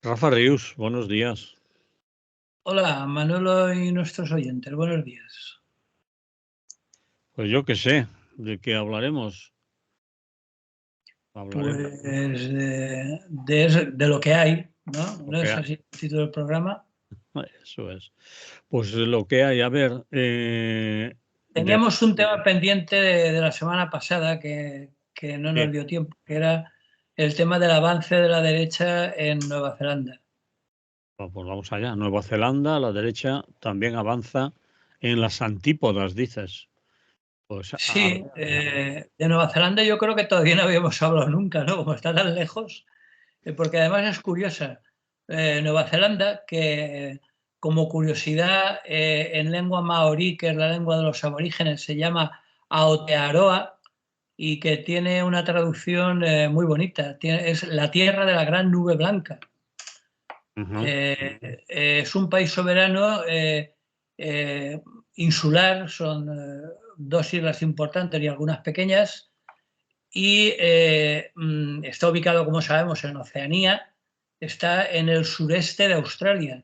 Rafa Rius, buenos días. Hola, Manolo y nuestros oyentes, buenos días. Pues yo qué sé, ¿de qué hablaremos? Hablaremos Pues de lo que hay, ¿no? lo ¿No que es hay. así el título del programa? Eso es. Pues lo que hay, a ver, de Teníamos un tema pendiente de la semana pasada que no nos qué. dio tiempo, que era el tema del avance de la derecha en Nueva Zelanda. Pues vamos allá. Nueva Zelanda, la derecha también avanza en las antípodas, dices. Pues Sí, de Nueva Zelanda yo creo que todavía no habíamos hablado nunca, ¿no? Como está tan lejos, porque además es curiosa. Nueva Zelanda, que como curiosidad en lengua maorí, que es la lengua de los aborígenes, se llama Aotearoa y que tiene una traducción muy bonita. Es la tierra de la gran nube blanca. ujú, Es un país soberano eh, insular, son dos islas importantes y algunas pequeñas, y está ubicado, como sabemos, en Oceanía, está en el sureste de Australia.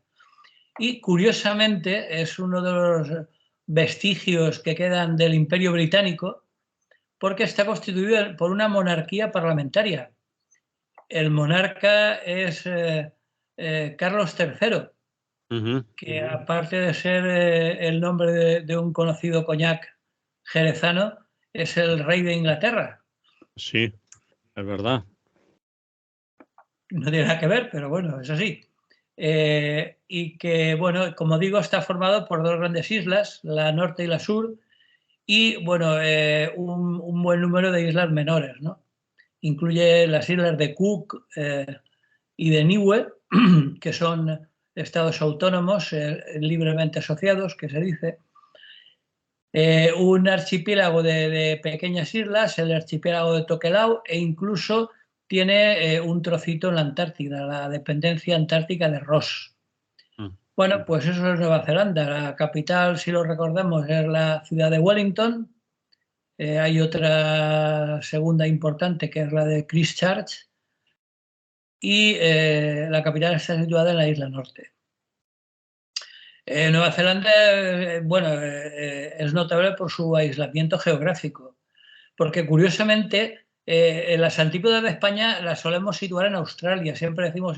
Y curiosamente es uno de los vestigios que quedan del Imperio Británico porque está constituido por una monarquía parlamentaria. El monarca es Carlos III, ujú. que aparte de ser el nombre de un conocido coñac jerezano, es el rey de Inglaterra. Sí, es verdad. No tiene nada que ver, pero bueno, es así. Y que, bueno, como digo, está formado por dos grandes islas, la norte y la sur, y, bueno, un buen número de islas menores, ¿no? Incluye las islas de Cook y de Niue, que son estados autónomos libremente asociados, que se dice. Un archipiélago de pequeñas islas, el archipiélago de Tokelau, e incluso tiene un trocito en la Antártida, la dependencia antártica de Ross. Mm, Bueno, pues eso es Nueva Zelanda. La capital, si lo recordamos, es la ciudad de Wellington. Hay otra segunda importante que es la de Christchurch y la capital está situada en la isla norte. Nueva Zelanda, bueno, es notable por su aislamiento geográfico, porque curiosamente en las antípodas de España las solemos situar en Australia. Siempre decimos,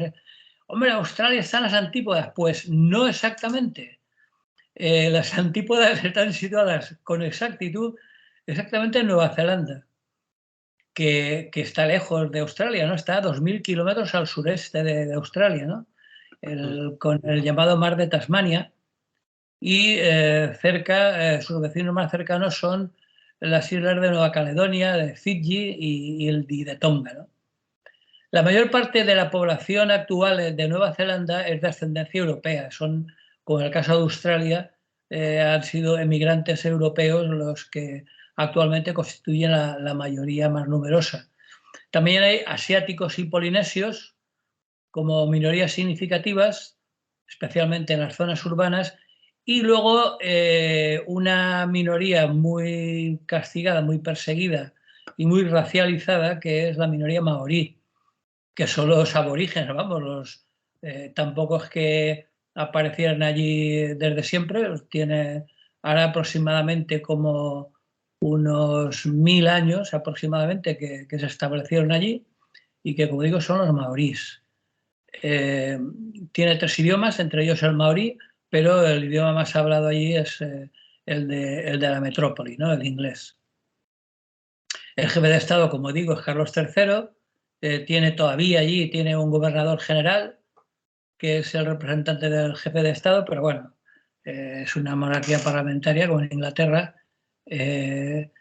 hombre, Australia está en las antípodas. Pues no exactamente. Las antípodas están situadas con exactitud exactamente en Nueva Zelanda, que está lejos de Australia, ¿no? Está a 2.000 kilómetros al sureste de Australia, ¿no? mm. Con el llamado mar de Tasmania. Y cerca, sus vecinos más cercanos son las islas de Nueva Caledonia, de Fiji y de Tonga, ¿no? La mayor parte de la población actual de Nueva Zelanda es de ascendencia europea. Son, como en el caso de Australia, han sido emigrantes europeos los que actualmente constituyen la mayoría más numerosa. También hay asiáticos y polinesios como minorías significativas, especialmente en las zonas urbanas, y luego una minoría muy castigada, muy perseguida y muy racializada, que es la minoría maorí, que son los aborígenes, vamos, tampoco es que aparecieran allí desde siempre, tiene ahora aproximadamente como unos 1000 años aproximadamente que se establecieron allí y que, como digo, son los maorís. Eh, Tiene tres idiomas, entre ellos el maorí, pero el idioma más hablado allí es el de la metrópoli, ¿no? El inglés. El jefe de Estado, como digo, es Carlos III. Tiene todavía allí, tiene un gobernador general, que es el representante del jefe de Estado, pero bueno, es una monarquía parlamentaria como en Inglaterra. eh,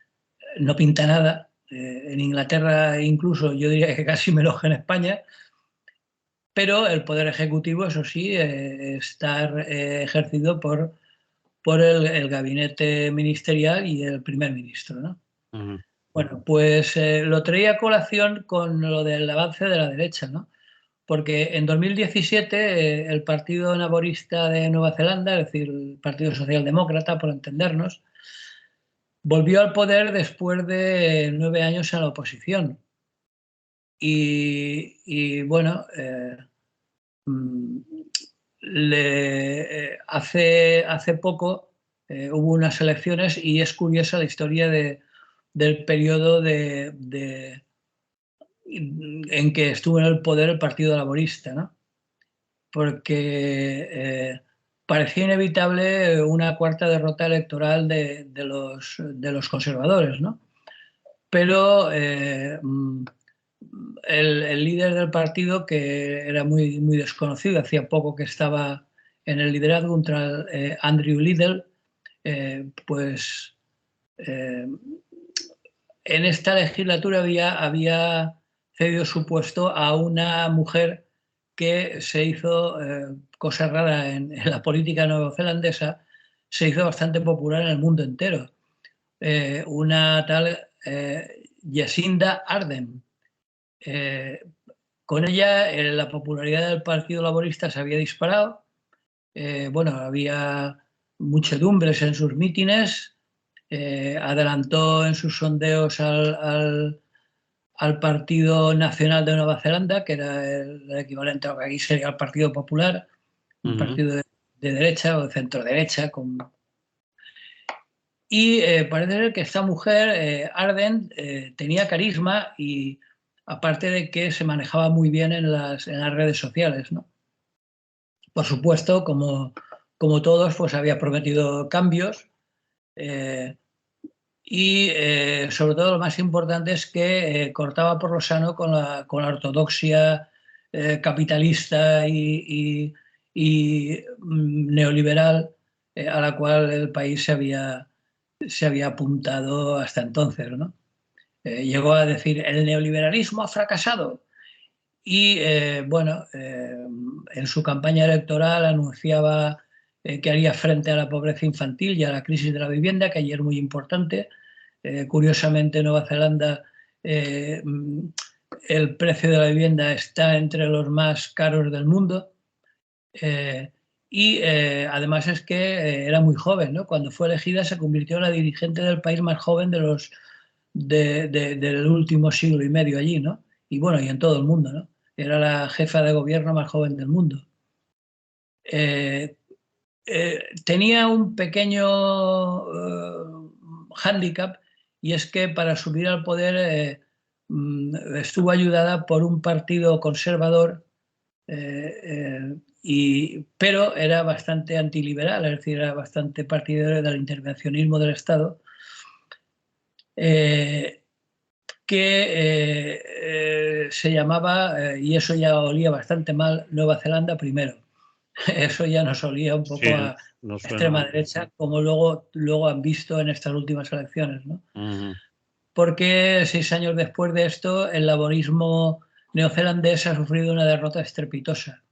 no pinta nada. En Inglaterra incluso yo diría que casi menos que en España, pero el poder ejecutivo, eso sí, está ejercido por el gabinete ministerial y el primer ministro, ¿no? Ujú. Bueno, pues lo traía a colación con lo del avance de la derecha, ¿no? Porque en 2017 el Partido Laborista de Nueva Zelanda, es decir, el Partido Socialdemócrata, por entendernos, volvió al poder después de 9 años en la oposición. Y bueno, hace poco hubo unas elecciones y es curiosa la historia del periodo en que estuvo en el poder el Partido Laborista, ¿no? Porque parecía inevitable una cuarta derrota electoral de los conservadores, ¿no? Pero el líder del partido, que era muy, muy desconocido, hacía poco que estaba en el liderazgo, Andrew Liddell, pues en esta legislatura había cedido su puesto a una mujer que se hizo, cosa rara en la política neozelandesa, se hizo bastante popular en el mundo entero. Una tal Jacinda Ardern. Con ella la popularidad del Partido Laborista se había disparado. Bueno, había muchedumbres en sus mítines. Adelantó en sus sondeos al Partido Nacional de Nueva Zelanda, que era el equivalente a lo que aquí sería el Partido Popular, un partido de derecha o de centro derecha. Y parece ser que esta mujer, Ardern, tenía carisma y aparte de que se manejaba muy bien en las redes sociales, ¿no? Por supuesto, como todos, pues había prometido cambios. Y sobre todo lo más importante es que cortaba por lo sano con la ortodoxia capitalista y neoliberal a la cual el país se había apuntado hasta entonces, ¿no? Llegó a decir, el neoliberalismo ha fracasado. Y bueno, en su campaña electoral anunciaba que haría frente a la pobreza infantil y a la crisis de la vivienda, que ayer es muy importante. Curiosamente, en Nueva Zelanda el precio de la vivienda está entre los más caros del mundo. Y además es que era muy joven, ¿no? Cuando fue elegida se convirtió en la dirigente del país más joven del último siglo y medio allí, ¿no? Y bueno, y en todo el mundo, ¿no? Era la jefa de gobierno más joven del mundo. Tenía un pequeño hándicap y es que para subir al poder estuvo ayudada por un partido conservador, pero era bastante antiliberal, es decir, era bastante partidario del intervencionismo del Estado, que se llamaba, y eso ya olía bastante mal, Nueva Zelanda primero. Eso ya nos olía un poco a extrema derecha, como luego han visto en estas últimas elecciones, ¿no? Porque 6 años después de esto, el laborismo neozelandés ha sufrido una derrota estrepitosa.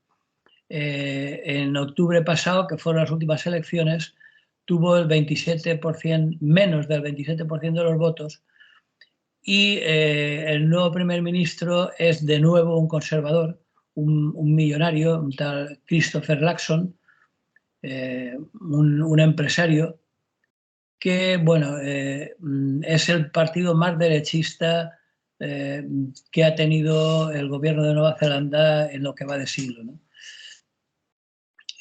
En octubre pasado, que fueron las últimas elecciones, tuvo el 27%, menos del 27% de los votos, y el nuevo primer ministro es de nuevo un conservador, un millonario, un tal Christopher Luxon, un empresario que, bueno, es el partido más derechista que ha tenido el gobierno de Nueva Zelanda en lo que va de siglo, ¿no?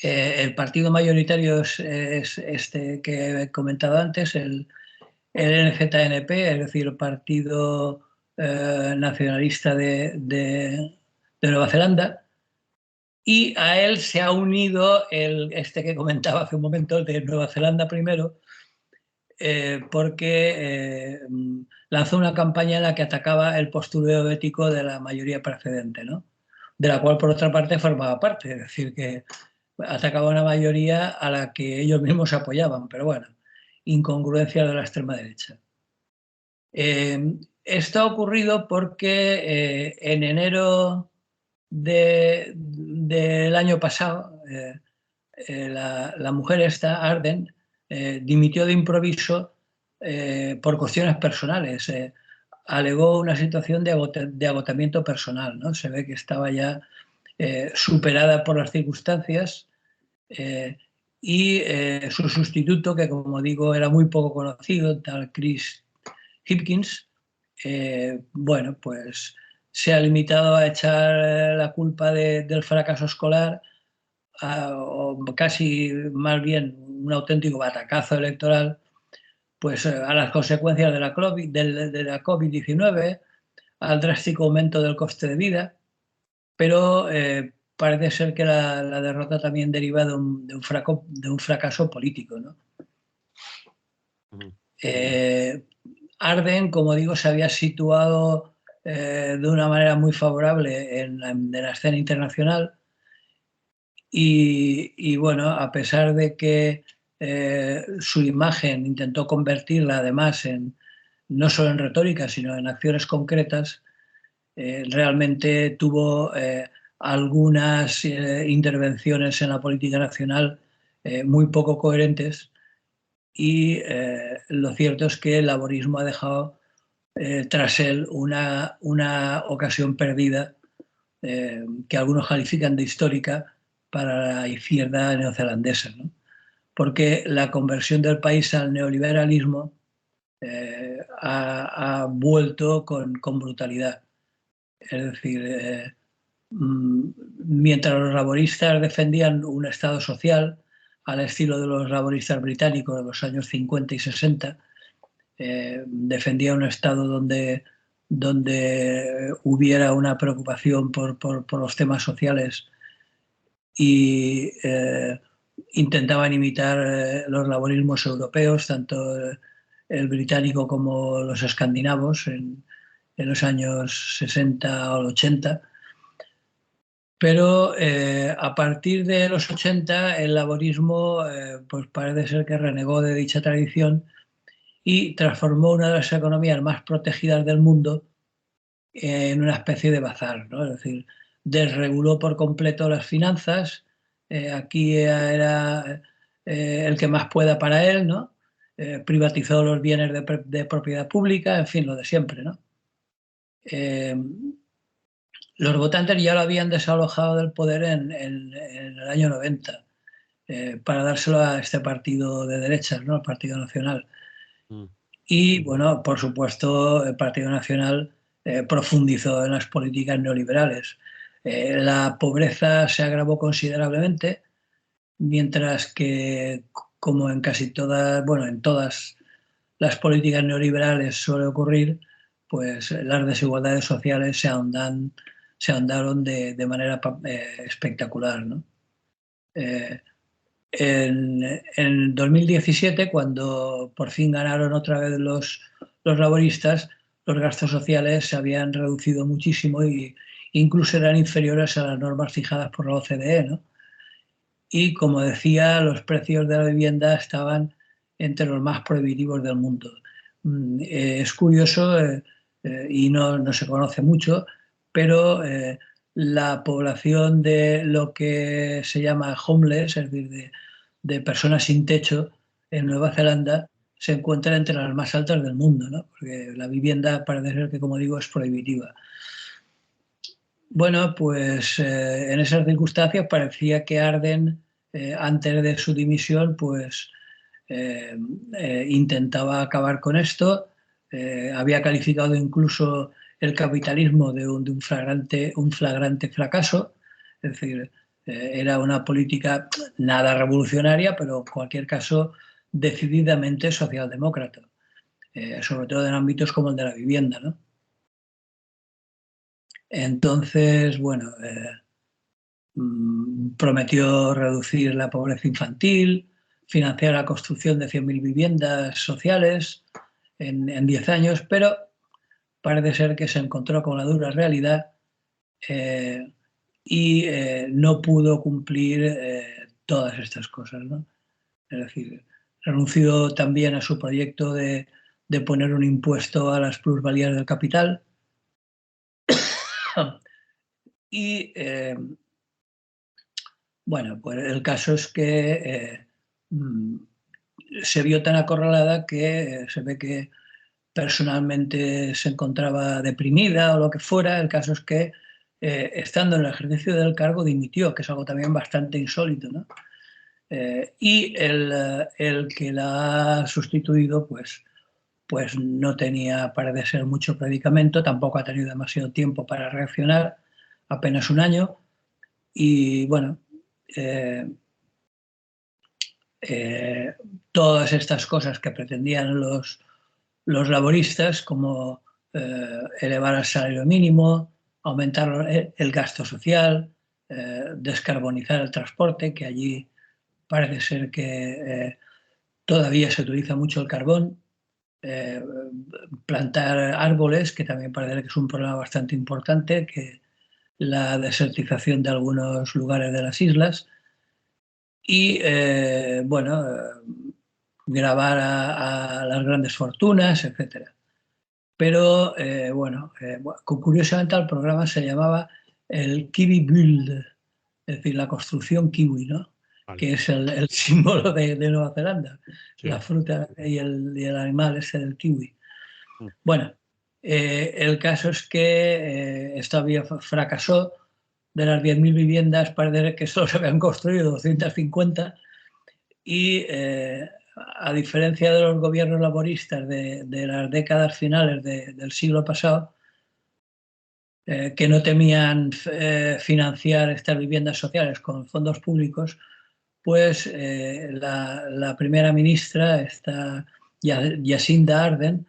El partido mayoritario es este que he comentado antes, el NZNP, es decir, el Partido Nacionalista de Nueva Zelanda, y a él se ha unido este que comentaba hace un momento, el de Nueva Zelanda primero, porque lanzó una campaña en la que atacaba el postureo ético de la mayoría precedente, ¿no? De la cual, por otra parte, formaba parte, es decir, que atacaba a una mayoría a la que ellos mismos apoyaban, pero bueno, incongruencia de la extrema derecha. Esto ha ocurrido porque en enero del año pasado, la mujer esta, Ardern, dimitió de improviso por cuestiones personales. Alegó una situación de agotamiento personal, ¿no? Se ve que estaba ya superada por las circunstancias y su sustituto, que como digo era muy poco conocido, tal Chris Hipkins, bueno, pues se ha limitado a echar la culpa del fracaso escolar, o casi más bien un auténtico batacazo electoral, pues a las consecuencias de la COVID-19, al drástico aumento del coste de vida, pero parece ser que la derrota también deriva de un fracaso político, ¿no? Arden, como digo, se había situado de una manera muy favorable en la escena internacional y bueno, a pesar de que su imagen intentó convertirla además no solo en retórica, sino en acciones concretas, realmente tuvo algunas intervenciones en la política nacional muy poco coherentes y lo cierto es que el laborismo ha dejado tras él una ocasión perdida que algunos califican de histórica para la izquierda neozelandesa, ¿no? Porque la conversión del país al neoliberalismo ha vuelto con brutalidad. Es decir, mientras los laboristas defendían un Estado social al estilo de los laboristas británicos de los años 50 y 60, defendía un Estado donde hubiera una preocupación por los temas sociales y intentaban imitar los laborismos europeos, tanto el británico como los escandinavos en los años 60 o 80. Pero a partir de los 80 el laborismo pues parece ser que renegó de dicha tradición y transformó una de las economías más protegidas del mundo en una especie de bazar, ¿no? Es decir, desreguló por completo las finanzas, aquí era el que más pueda para él, ¿no? Privatizó los bienes de propiedad pública, en fin, lo de siempre, ¿no? Los votantes ya lo habían desalojado del poder en el año 90 para dárselo a este partido de derechas, ¿no? El Partido Nacional. Y bueno, por supuesto, el Partido Nacional profundizó en las políticas neoliberales. La pobreza se agravó considerablemente, mientras que, como en casi todas, bueno, en todas las políticas neoliberales suele ocurrir, pues las desigualdades sociales se ahondaron de manera espectacular, ¿no? En 2017, cuando por fin ganaron otra vez los laboristas, los gastos sociales se habían reducido muchísimo e incluso eran inferiores a las normas fijadas por la OCDE, ¿no? Y como decía, los precios de la vivienda estaban entre los más prohibitivos del mundo. Es curioso y no se conoce mucho, pero la población de lo que se llama homeless, es decir, de personas sin techo en Nueva Zelanda, se encuentra entre las más altas del mundo, ¿no? Porque la vivienda parece ser que, como digo, es prohibitiva. Bueno, pues en esas circunstancias parecía que Arden, antes de su dimisión, pues intentaba acabar con esto. Había calificado incluso el capitalismo de un flagrante fracaso. Es decir, era una política nada revolucionaria, pero en cualquier caso decididamente socialdemócrata, sobre todo en ámbitos como el de la vivienda, ¿no? Entonces, bueno, prometió reducir la pobreza infantil, financiar la construcción de 100.000 viviendas sociales en 10 años, pero parece ser que se encontró con la dura realidad y no pudo cumplir todas estas cosas, ¿no? Es decir, renunció también a su proyecto de poner un impuesto a las plusvalías del capital y bueno, pues el caso es que se vio tan acorralada que se ve que personalmente se encontraba deprimida o lo que fuera. El caso es que estando en el ejercicio del cargo dimitió, que es algo también bastante insólito, ¿no? Y el que la ha sustituido, pues pues no tenía, parece ser, mucho predicamento, tampoco ha tenido demasiado tiempo para reaccionar, apenas un año, y bueno, todas estas cosas que pretendían los laboristas, como elevar el salario mínimo, aumentar el gasto social, descarbonizar el transporte, que allí parece ser que todavía se utiliza mucho el carbón, plantar árboles, que también parece que es un problema bastante importante, que la desertización de algunos lugares de las islas, y bueno, grabar a las grandes fortunas, etcétera. Pero bueno, curiosamente el programa se llamaba el Kiwi Build, es decir, la construcción kiwi, ¿no? Vale. Que es el símbolo de Nueva Zelanda, Sí. la fruta y el animal ese del kiwi. Mm. Bueno, el caso es que esto fracasó. De las 10.000 viviendas parece que solo se habían construido 250 y a diferencia de los gobiernos laboristas de las décadas finales del siglo pasado, que no temían financiar estas viviendas sociales con fondos públicos, pues la primera ministra, Jacinda Ardern,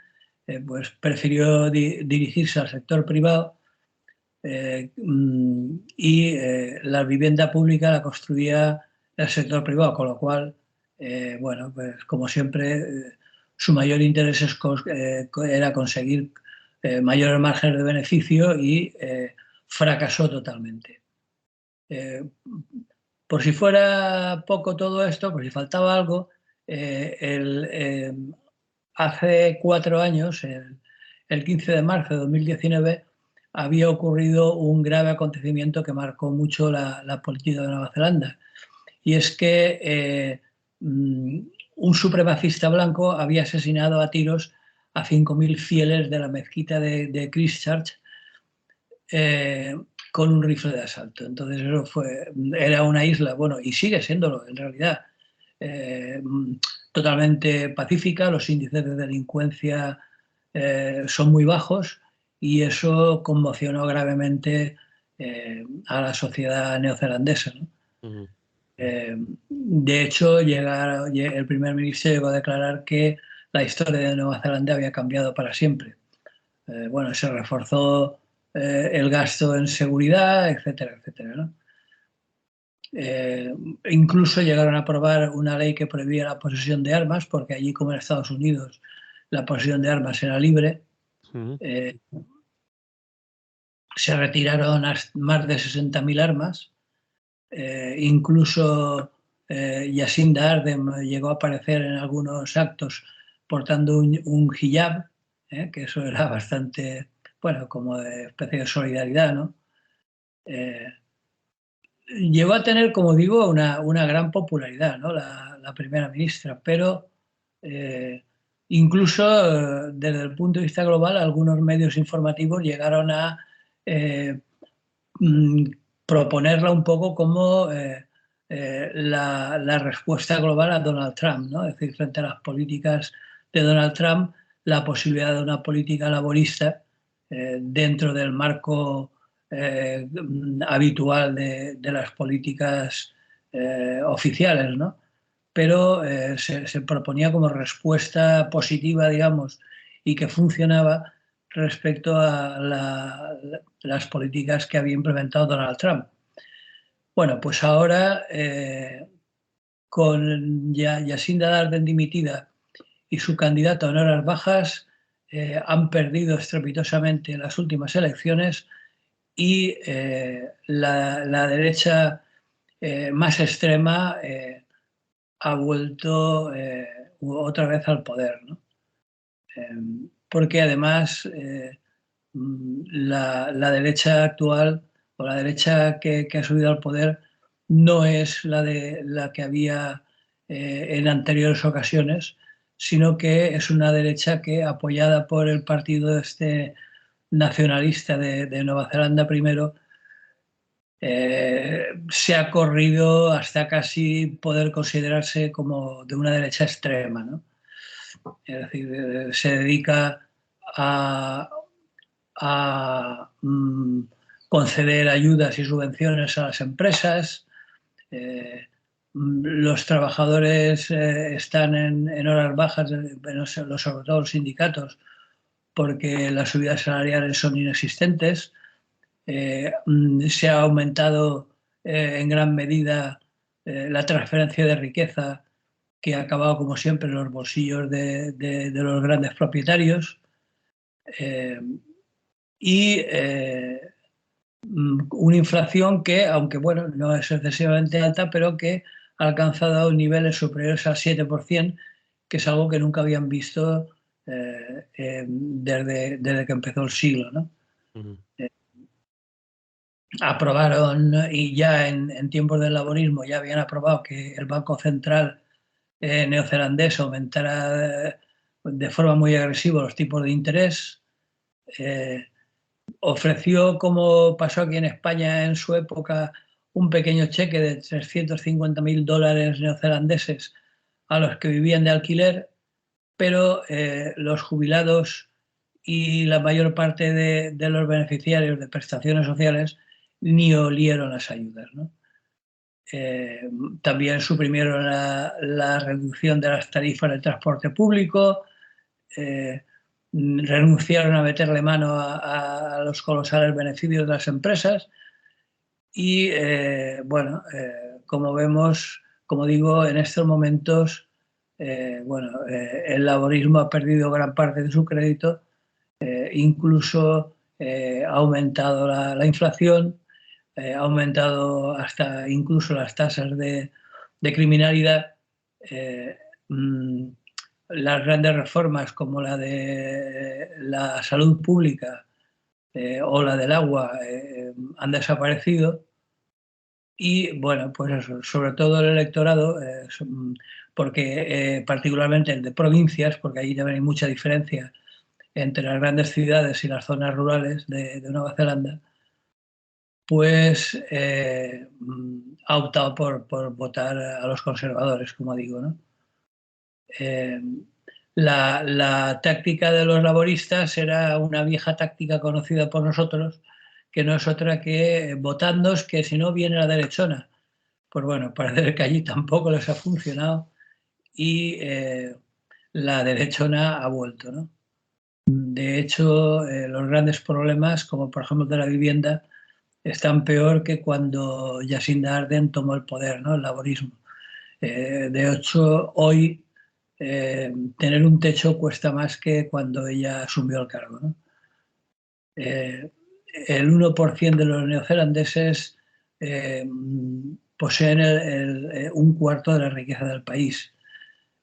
pues prefirió dirigirse al sector privado y la vivienda pública la construía el sector privado, con lo cual, bueno, pues como siempre, su mayor interés era conseguir mayores márgenes de beneficio y fracasó totalmente. Por si fuera poco todo esto, por si faltaba algo, hace 4 años, el 15 de marzo de 2019, había ocurrido un grave acontecimiento que marcó mucho la política de Nueva Zelanda. Y es que un supremacista blanco había asesinado a tiros a 5.000 fieles de la mezquita de Christchurch con un rifle de asalto. Entonces eso era una isla, bueno, y sigue siéndolo en realidad, totalmente pacífica, los índices de delincuencia son muy bajos y eso conmocionó gravemente a la sociedad neozelandesa, ¿no? Uh-huh. De hecho, el primer ministro llegó a declarar que la historia de Nueva Zelanda había cambiado para siempre. Bueno, se reforzó el gasto en seguridad, etcétera, etcétera, ¿no? Incluso llegaron a aprobar una ley que prohibía la posesión de armas, porque allí, como en Estados Unidos, la posesión de armas era libre. Uh-huh. Se retiraron más de 60.000 armas. Incluso Jacinda Ardern llegó a aparecer en algunos actos portando un hijab, que eso era bastante, bueno, como de especie de solidaridad, ¿no? Llegó a tener, como digo, una gran popularidad, ¿no? La primera ministra, pero incluso desde el punto de vista global, algunos medios informativos llegaron a proponerla un poco como la respuesta global a Donald Trump, ¿no? Es decir, frente a las políticas de Donald Trump, la posibilidad de una política laborista dentro del marco habitual de las políticas oficiales, ¿no? Pero se proponía como respuesta positiva, digamos, y que funcionaba respecto a las políticas que había implementado Donald Trump. Bueno, pues ahora, con Jacinda Ardern dimitida y su candidato en horas bajas, han perdido estrepitosamente las últimas elecciones y la derecha más extrema ha vuelto otra vez al poder, ¿no? Porque además la derecha actual o la derecha que ha subido al poder no es la que había en anteriores ocasiones, sino que es una derecha que, apoyada por el partido nacionalista de Nueva Zelanda primero, se ha corrido hasta casi poder considerarse como de una derecha extrema, ¿no? Es decir, se dedica a conceder ayudas y subvenciones a las empresas. Los trabajadores están en horas bajas, sobre todo los sindicatos, porque las subidas salariales son inexistentes. Se ha aumentado en gran medida la transferencia de riqueza, que ha acabado, como siempre, en los bolsillos de los grandes propietarios. Y una inflación que, aunque bueno, no es excesivamente alta, pero que ha alcanzado niveles superiores al 7%, que es algo que nunca habían visto desde que empezó el siglo, ¿no? Aprobaron, y ya en tiempos del laborismo ya habían aprobado que el Banco Central neozelandés aumentara de forma muy agresiva los tipos de interés. Ofreció, como pasó aquí en España en su época, un pequeño cheque de 350.000 dólares neozelandeses a los que vivían de alquiler, pero los jubilados y la mayor parte de los beneficiarios de prestaciones sociales ni olieron las ayudas, ¿no? También suprimieron la reducción de las tarifas del transporte público, renunciaron a meterle mano a los colosales beneficios de las empresas y, como vemos, como digo, en estos momentos, el laborismo ha perdido gran parte de su crédito, incluso ha aumentado la inflación, ha aumentado hasta incluso las tasas de criminalidad. Las grandes reformas como la de la salud pública o la del agua han desaparecido y, bueno, pues eso, sobre todo el electorado, porque particularmente el de provincias, porque ahí también hay mucha diferencia entre las grandes ciudades y las zonas rurales de Nueva Zelanda, pues ha optado por votar a los conservadores, como digo, ¿no? La táctica de los laboristas era una vieja táctica conocida por nosotros, que no es otra que votadnos, que si no viene la derechona. Pues bueno, parece que allí tampoco les ha funcionado y la derechona ha vuelto, ¿no? De hecho, los grandes problemas, como por ejemplo de la vivienda, están peor que cuando Jacinda Ardern tomó el poder, ¿no? El laborismo. De hecho, hoy tener un techo cuesta más que cuando ella asumió el cargo, ¿no? El 1% de los neozelandeses poseen un cuarto de la riqueza del país.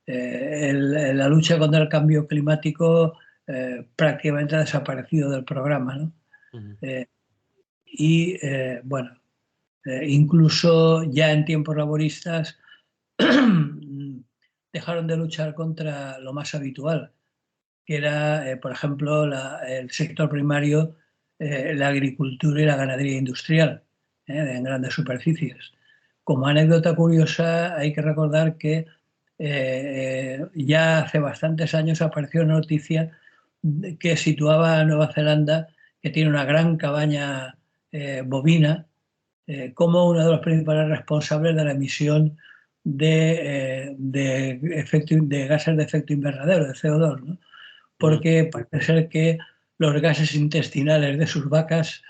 La lucha contra el cambio climático prácticamente ha desaparecido del programa, ¿no? Incluso ya en tiempos laboristas dejaron de luchar contra lo más habitual, que era, por ejemplo, el sector primario, la agricultura y la ganadería industrial, en grandes superficies. Como anécdota curiosa, hay que recordar que ya hace bastantes años apareció una noticia que situaba a Nueva Zelanda, que tiene una gran cabaña bovina, como uno de los principales responsables de la emisión de gases de efecto invernadero, de CO2, ¿no? Porque parece ser que los gases intestinales de sus vacas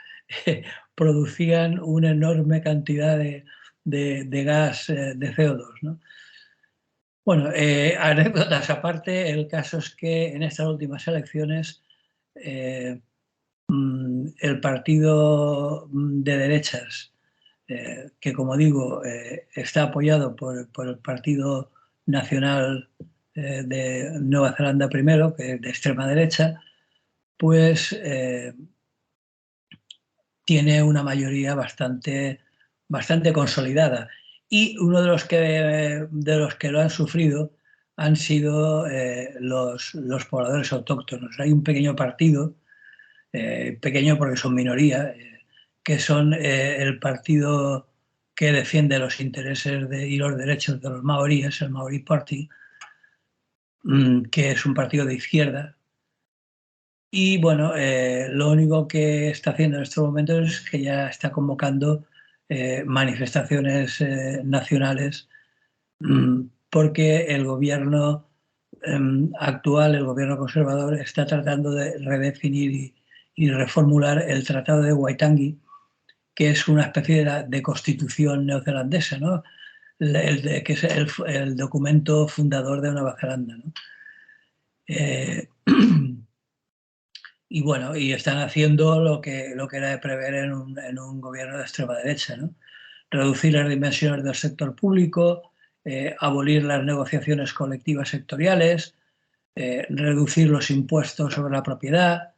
producían una enorme cantidad de gas de CO2, ¿no? Bueno, anécdotas aparte, el caso es que en estas últimas elecciones el partido de derechas, que como digo está apoyado por el Partido Nacional de Nueva Zelanda primero, que es de extrema derecha, pues tiene una mayoría bastante consolidada. Y uno de los que lo han sufrido han sido los pobladores autóctonos. Hay un pequeño partido, pequeño porque son minoría, que son el partido que defiende los intereses y los derechos de los maoríes, el Maori Party, que es un partido de izquierda. Y bueno, lo único que está haciendo en estos momentos es que ya está convocando manifestaciones nacionales, porque el gobierno actual, el gobierno conservador, está tratando de redefinir y reformular el Tratado de Waitangi, que es una especie de constitución neozelandesa, ¿no? Que es el documento fundador de Nueva Zelanda, ¿no? Y bueno, y están haciendo lo que era de prever en un gobierno de extrema derecha, ¿no? Reducir las dimensiones del sector público, abolir las negociaciones colectivas sectoriales, reducir los impuestos sobre la propiedad,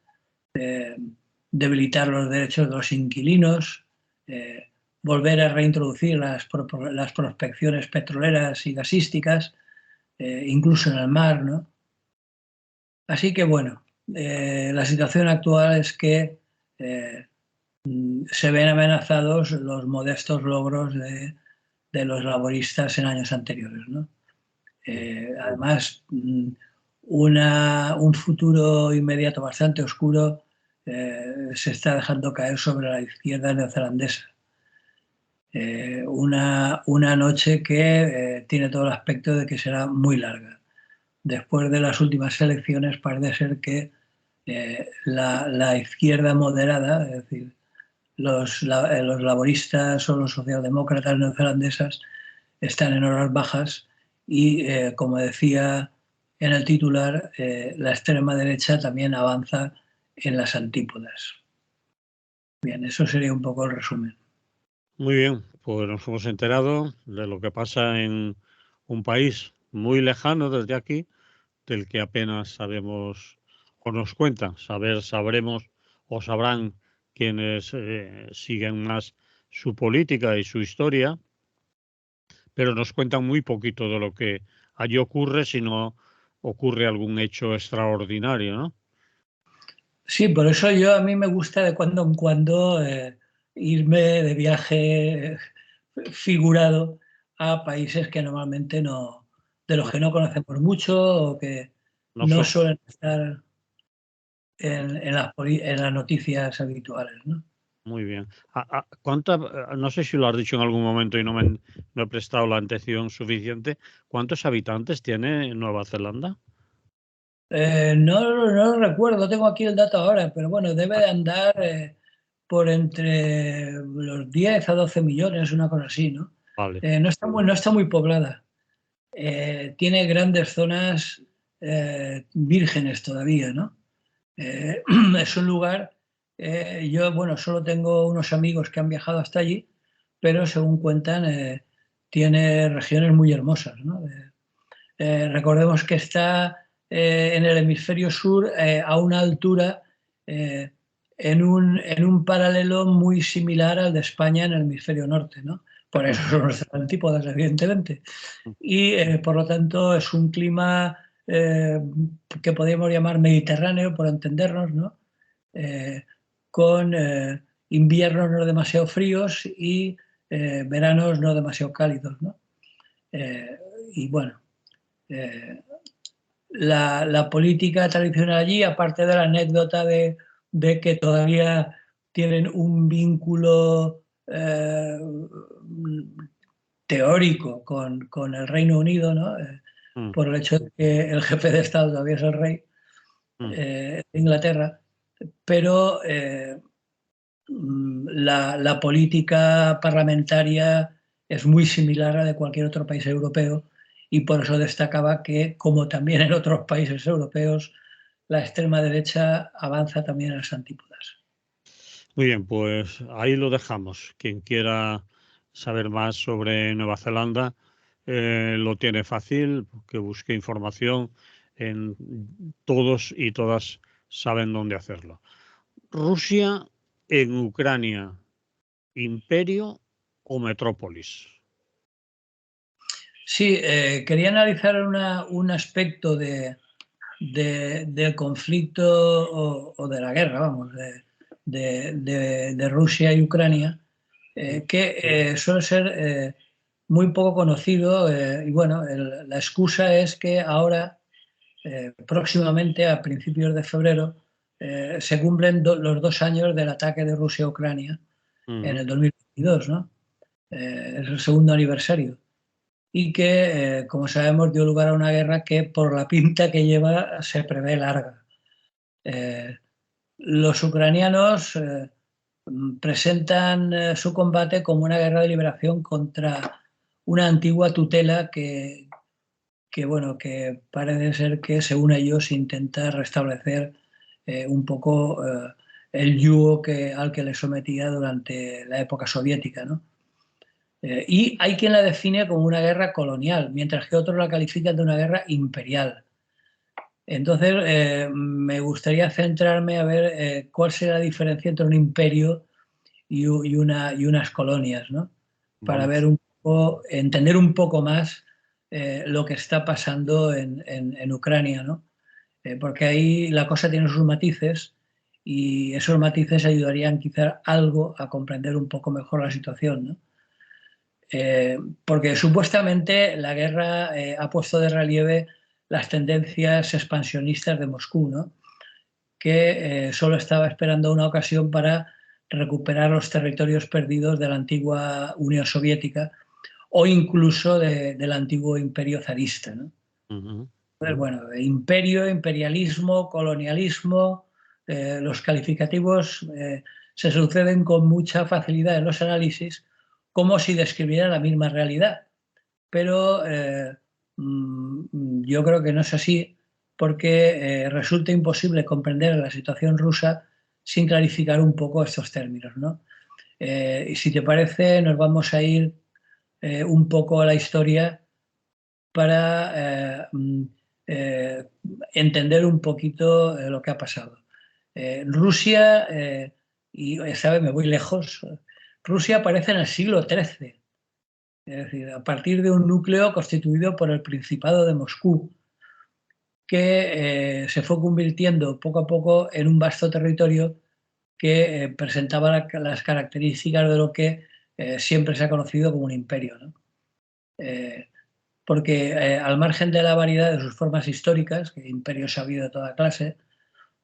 debilitar los derechos de los inquilinos, volver a reintroducir las prospecciones petroleras y gasísticas, incluso en el mar, ¿no? Así que bueno, la situación actual es que se ven amenazados los modestos logros de los laboristas en años anteriores, ¿no? Además, un futuro inmediato bastante oscuro se está dejando caer sobre la izquierda neozelandesa. Una noche que tiene todo el aspecto de que será muy larga. Después de las últimas elecciones parece ser que la izquierda moderada, es decir, los laboristas o los socialdemócratas neozelandesas, están en horas bajas y, como decía en el titular, la extrema derecha también avanza en las antípodas. Bien, eso sería un poco el resumen. Muy bien, pues nos hemos enterado de lo que pasa en un país muy lejano desde aquí, del que apenas sabemos o nos cuentan. Sabremos o sabrán quienes siguen más su política y su historia, pero nos cuentan muy poquito de lo que allí ocurre, si no ocurre algún hecho extraordinario, ¿no? Sí, por eso a mí me gusta de cuando en cuando irme de viaje figurado a países que normalmente no, de los que no conocemos mucho o que No no so- suelen estar en las noticias habituales, ¿no? Muy bien. No sé si lo has dicho en algún momento y no he prestado la atención suficiente. ¿Cuántos habitantes tiene Nueva Zelanda? No lo recuerdo, tengo aquí el dato ahora, pero bueno, debe Ah, de andar por entre los 10 a 12 millones, una cosa así, ¿no? vale. No está muy poblada. Tiene grandes zonas vírgenes todavía, ¿no? Es un lugar, yo, bueno, solo tengo unos amigos que han viajado hasta allí, pero según cuentan, tiene regiones muy hermosas, ¿no? Recordemos que está en el hemisferio sur a una altura en un paralelo muy similar al de España en el hemisferio norte, ¿no? Por eso son nuestras antípodas, evidentemente. Y por lo tanto es un clima que podríamos llamar mediterráneo, por entendernos, ¿no? Eh, con inviernos no demasiado fríos y veranos no demasiado cálidos, ¿no? Eh, y bueno, eh, la política tradicional allí, aparte de la anécdota de que todavía tienen un vínculo teórico con el Reino Unido, ¿no? Mm, Por el hecho de que el jefe de Estado todavía es el rey mm. de Inglaterra, pero la política parlamentaria es muy similar a la de cualquier otro país europeo y por eso destacaba que, como también en otros países europeos, la extrema derecha avanza también en las antípodas. Muy bien, pues ahí lo dejamos. Quien quiera saber más sobre Nueva Zelanda lo tiene fácil, que busque información en todos y todas saben dónde hacerlo. Rusia en Ucrania, ¿imperio o metrópolis? Sí, quería analizar un aspecto del conflicto o de la guerra, vamos, de Rusia y Ucrania, que suele ser muy poco conocido y bueno, la excusa es que ahora próximamente, a principios de febrero, se cumplen los 2 años del ataque de Rusia a Ucrania en el 2022, ¿no? Es el segundo aniversario. Y que, como sabemos, dio lugar a una guerra que, por la pinta que lleva, se prevé larga. Los ucranianos presentan su combate como una guerra de liberación contra una antigua tutela bueno, que parece ser que, según ellos, intenta restablecer un poco el yugo al que le sometía durante la época soviética, ¿no? Y hay quien la define como una guerra colonial, mientras que otros la califican de una guerra imperial. Entonces, me gustaría centrarme a ver cuál será la diferencia entre un imperio y unas colonias, ¿no? Para ver entender un poco más lo que está pasando en Ucrania, ¿no? Porque ahí la cosa tiene sus matices y esos matices ayudarían quizá algo a comprender un poco mejor la situación, ¿no? Porque supuestamente la guerra ha puesto de relieve las tendencias expansionistas de Moscú, ¿no? Que solo estaba esperando una ocasión para recuperar los territorios perdidos de la antigua Unión Soviética o incluso del antiguo imperio zarista, ¿no? Entonces, bueno, imperio, imperialismo, colonialismo, los calificativos se suceden con mucha facilidad en los análisis, como si describieran la misma realidad. Pero yo creo que no es así, porque resulta imposible comprender la situación rusa sin clarificar un poco estos términos, ¿no? Y si te parece, nos vamos a ir un poco a la historia para entender un poquito lo que ha pasado. Rusia, y esta vez me voy lejos, Rusia aparece en el siglo XIII, es decir, a partir de un núcleo constituido por el Principado de Moscú, que se fue convirtiendo poco a poco en un vasto territorio que presentaba las características de lo que siempre se ha conocido como un imperio, ¿no? Porque al margen de la variedad de sus formas históricas, que imperios ha habido de toda clase,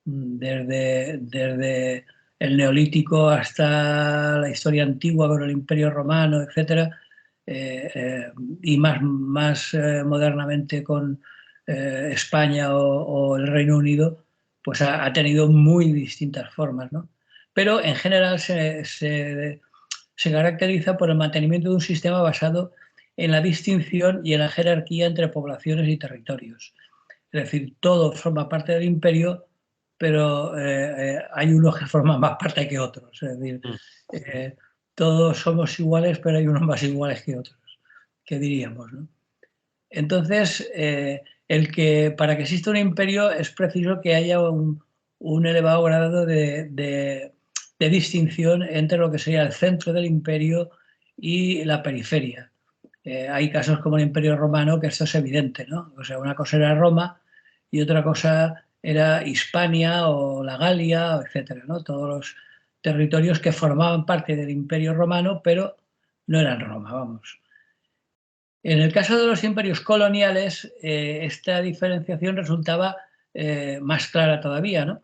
desde el Neolítico hasta la historia antigua con el Imperio Romano, etcétera, y más modernamente con España o el Reino Unido, pues ha tenido muy distintas formas, ¿no? Pero en general se caracteriza por el mantenimiento de un sistema basado en la distinción y en la jerarquía entre poblaciones y territorios. Es decir, todo forma parte del imperio, pero hay unos que forman más parte que otros. Es decir, todos somos iguales, pero hay unos más iguales que otros, que diríamos, ¿no? Entonces, para que exista un imperio es preciso que haya un elevado grado de distinción entre lo que sería el centro del imperio y la periferia. Hay casos como el Imperio Romano que esto es evidente, ¿no? O sea, una cosa era Roma y otra cosa era Hispania o la Galia, etcétera, ¿no? Todos los territorios que formaban parte del Imperio Romano, pero no eran Roma, vamos. En el caso de los imperios coloniales, esta diferenciación resultaba más clara todavía, ¿no?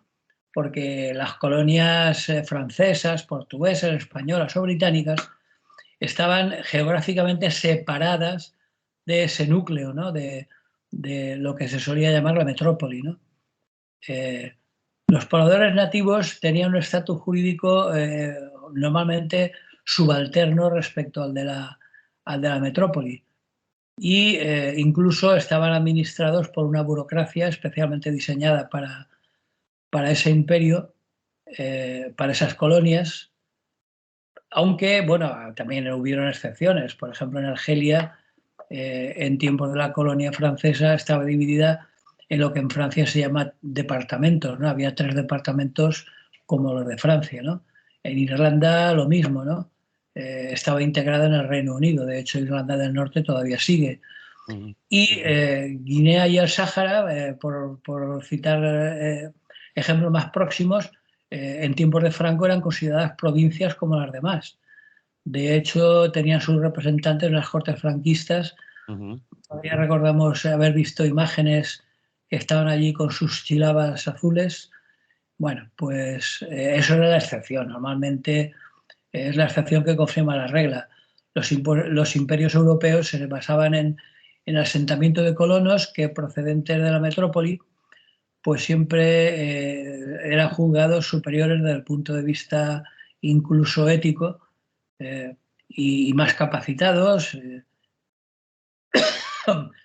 Porque las colonias francesas, portuguesas, españolas o británicas estaban geográficamente separadas de ese núcleo, ¿no? de lo que se solía llamar la metrópoli, ¿no? Los pobladores nativos tenían un estatus jurídico normalmente subalterno respecto al de la metrópoli, y incluso estaban administrados por una burocracia especialmente diseñada para ese imperio, para esas colonias, aunque, bueno, también hubieron excepciones. Por ejemplo, en Argelia, en tiempos de la colonia francesa, estaba dividida en lo que en Francia se llama departamentos, ¿no? Había 3 departamentos como los de Francia, ¿no? En Irlanda lo mismo, ¿no? Estaba integrada en el Reino Unido. De hecho, Irlanda del Norte todavía sigue. Y Guinea y el Sáhara, por citar ejemplos más próximos, en tiempos de Franco eran consideradas provincias como las demás. De hecho, tenían sus representantes en las cortes franquistas. Todavía recordamos haber visto imágenes que estaban allí con sus chílabas azules. Bueno, pues eso era la excepción. Normalmente es la excepción que confirma la regla. Los imperios europeos se basaban en el asentamiento de colonos que, procedentes de la metrópoli, pues siempre eran juzgados superiores desde el punto de vista incluso ético, y más capacitados,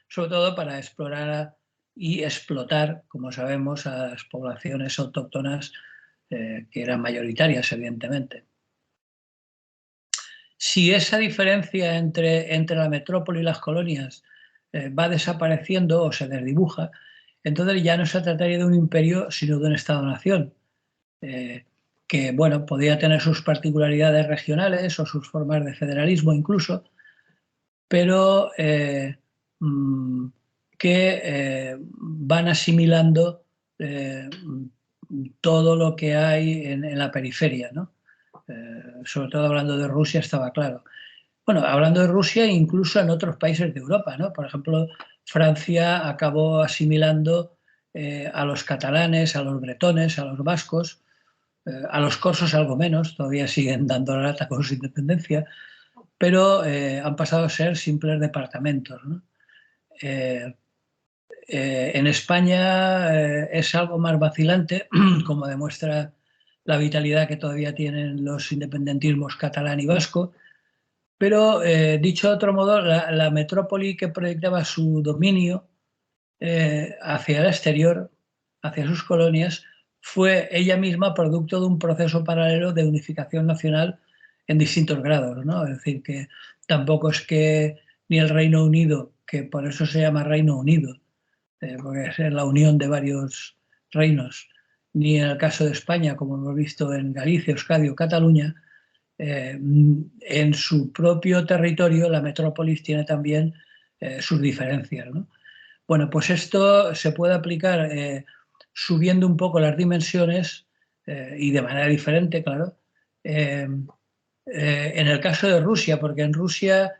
sobre todo para explorar y explotar, como sabemos, a las poblaciones autóctonas, que eran mayoritarias, evidentemente. Si esa diferencia entre la metrópoli y las colonias va desapareciendo o se desdibuja, entonces ya no se trataría de un imperio, sino de un Estado-nación, que, bueno, podría tener sus particularidades regionales o sus formas de federalismo incluso, pero que van asimilando todo lo que hay en la periferia, ¿no? Sobre todo hablando de Rusia estaba claro. Bueno, hablando de Rusia, incluso en otros países de Europa, ¿no? Por ejemplo, Francia acabó asimilando a los catalanes, a los bretones, a los vascos, a los corsos algo menos, todavía siguen dando la lata con su independencia, pero han pasado a ser simples departamentos, ¿no? En España es algo más vacilante, como demuestra la vitalidad que todavía tienen los independentismos catalán y vasco, pero dicho de otro modo, la metrópoli que proyectaba su dominio hacia el exterior, hacia sus colonias, fue ella misma producto de un proceso paralelo de unificación nacional en distintos grados, ¿no? Es decir, que tampoco es que ni el Reino Unido, que por eso se llama Reino Unido, porque es la unión de varios reinos, ni en el caso de España, como hemos visto en Galicia, Euskadi o Cataluña, en su propio territorio la metrópolis tiene también sus diferencias, ¿no? Bueno, pues esto se puede aplicar subiendo un poco las dimensiones y de manera diferente, claro. En el caso de Rusia, porque en Rusia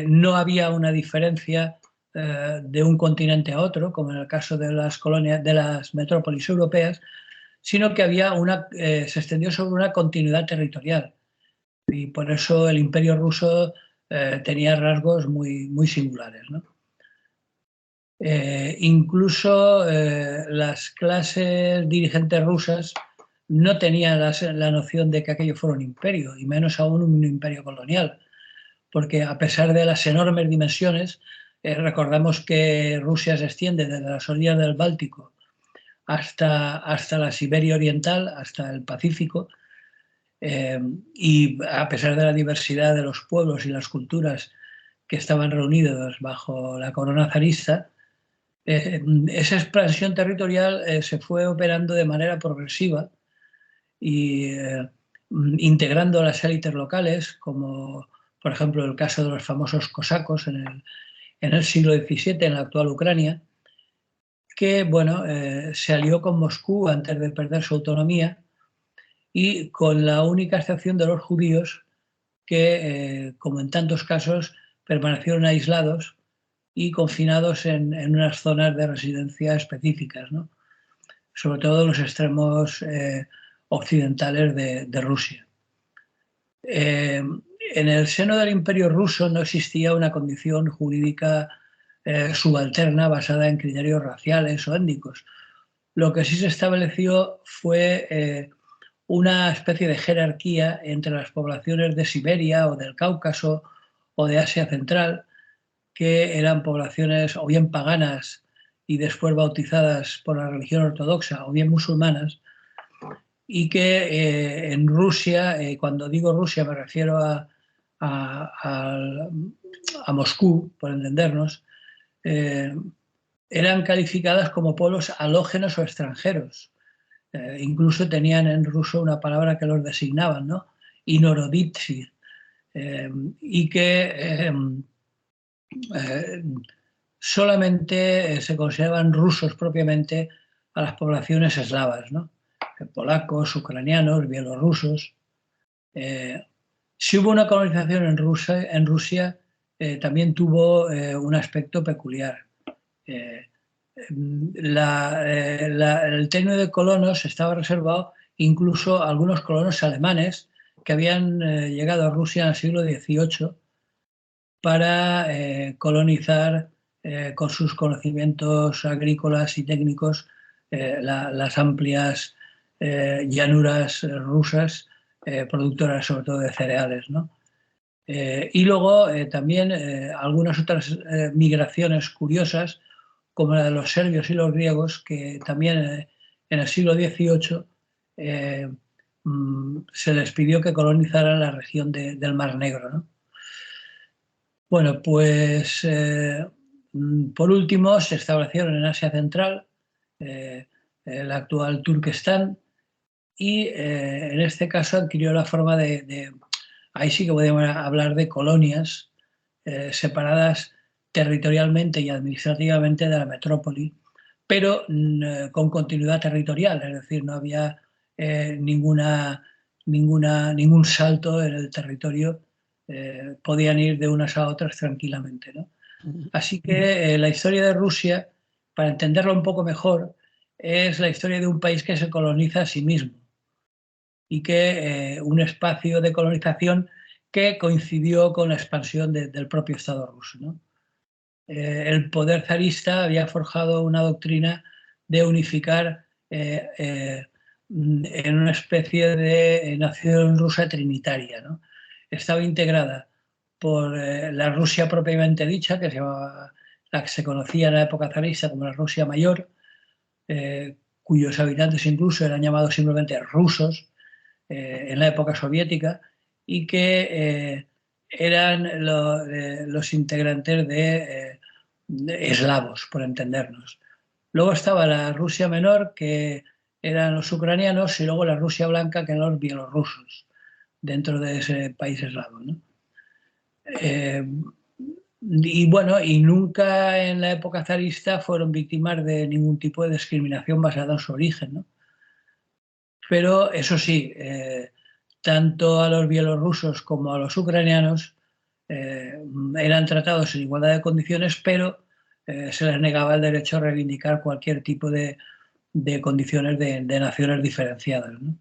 no había una diferencia de un continente a otro, como en el caso de las colonias, de las metrópolis europeas, sino que había se extendió sobre una continuidad territorial. Y por eso el Imperio ruso tenía rasgos muy, muy singulares, ¿no? Incluso las clases dirigentes rusas no tenían la noción de que aquello fuera un imperio, y menos aún un imperio colonial, porque a pesar de las enormes dimensiones, recordamos que Rusia se extiende desde las orillas del Báltico hasta la Siberia Oriental, hasta el Pacífico, y a pesar de la diversidad de los pueblos y las culturas que estaban reunidos bajo la corona zarista, esa expansión territorial se fue operando de manera progresiva y integrando a las élites locales, como por ejemplo el caso de los famosos cosacos en el siglo XVII, en la actual Ucrania, que bueno, se alió con Moscú antes de perder su autonomía, y con la única excepción de los judíos, que, como en tantos casos, permanecieron aislados y confinados en unas zonas de residencia específicas, ¿no? Sobre todo en los extremos occidentales de Rusia. En el seno del Imperio ruso no existía una condición jurídica subalterna basada en criterios raciales o étnicos. Lo que sí se estableció fue una especie de jerarquía entre las poblaciones de Siberia o del Cáucaso o de Asia Central, que eran poblaciones o bien paganas y después bautizadas por la religión ortodoxa, o bien musulmanas, y que en Rusia, cuando digo Rusia me refiero a Moscú, por entendernos, eran calificadas como pueblos halógenos o extranjeros. Incluso tenían en ruso una palabra que los designaban, ¿no? Inoroditsi, y que solamente se consideraban rusos propiamente a las poblaciones eslavas, ¿no? Polacos, ucranianos, bielorrusos. Si hubo una colonización en Rusia también tuvo un aspecto peculiar. el término de colonos estaba reservado incluso a algunos colonos alemanes que habían llegado a Rusia en el siglo XVIII para colonizar con sus conocimientos agrícolas y técnicos las amplias llanuras rusas, productoras sobre todo de cereales, ¿no? Y luego también algunas otras migraciones curiosas, como la de los serbios y los griegos, que también en el siglo XVIII se les pidió que colonizaran la región del Mar Negro, ¿no? Bueno, pues por último se establecieron en Asia Central, el actual Turquestán, y en este caso adquirió la forma ahí sí que podemos hablar de colonias separadas territorialmente y administrativamente de la metrópoli, pero con continuidad territorial, es decir, no había ningún salto en el territorio, podían ir de unas a otras tranquilamente, ¿no? Así que la historia de Rusia, para entenderla un poco mejor, es la historia de un país que se coloniza a sí mismo y que un espacio de colonización que coincidió con la expansión del propio Estado ruso, ¿no? El poder zarista había forjado una doctrina de unificar en una especie de nación rusa trinitaria, ¿no? Estaba integrada por la Rusia propiamente dicha, que se llamaba, la que se conocía en la época zarista como la Rusia Mayor, cuyos habitantes incluso eran llamados simplemente rusos en la época soviética, y que eran los integrantes de eslavos, por entendernos. Luego estaba la Rusia menor, que eran los ucranianos, y luego la Rusia blanca, que eran los bielorrusos, dentro de ese país eslavo, ¿no? Y bueno, y nunca en la época zarista fueron víctimas de ningún tipo de discriminación basada en su origen, ¿no? Pero eso sí, tanto a los bielorrusos como a los ucranianos eran tratados en igualdad de condiciones, pero se les negaba el derecho a reivindicar cualquier tipo de condiciones de naciones diferenciadas, ¿no?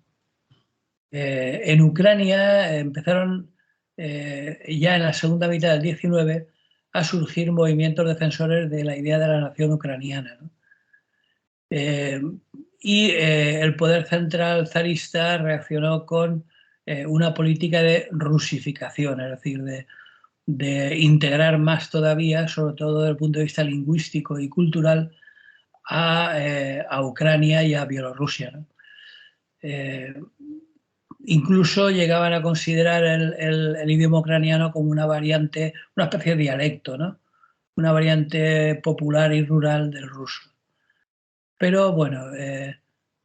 En Ucrania empezaron ya en la segunda mitad del XIX a surgir movimientos defensores de la idea de la nación ucraniana, ¿no? Y el poder central zarista reaccionó con una política de rusificación, es decir, de integrar más todavía, sobre todo desde el punto de vista lingüístico y cultural, a Ucrania y a Bielorrusia, ¿no? Incluso llegaban a considerar el idioma ucraniano como una variante, una especie de dialecto, ¿no? Una variante popular y rural del ruso. Pero bueno,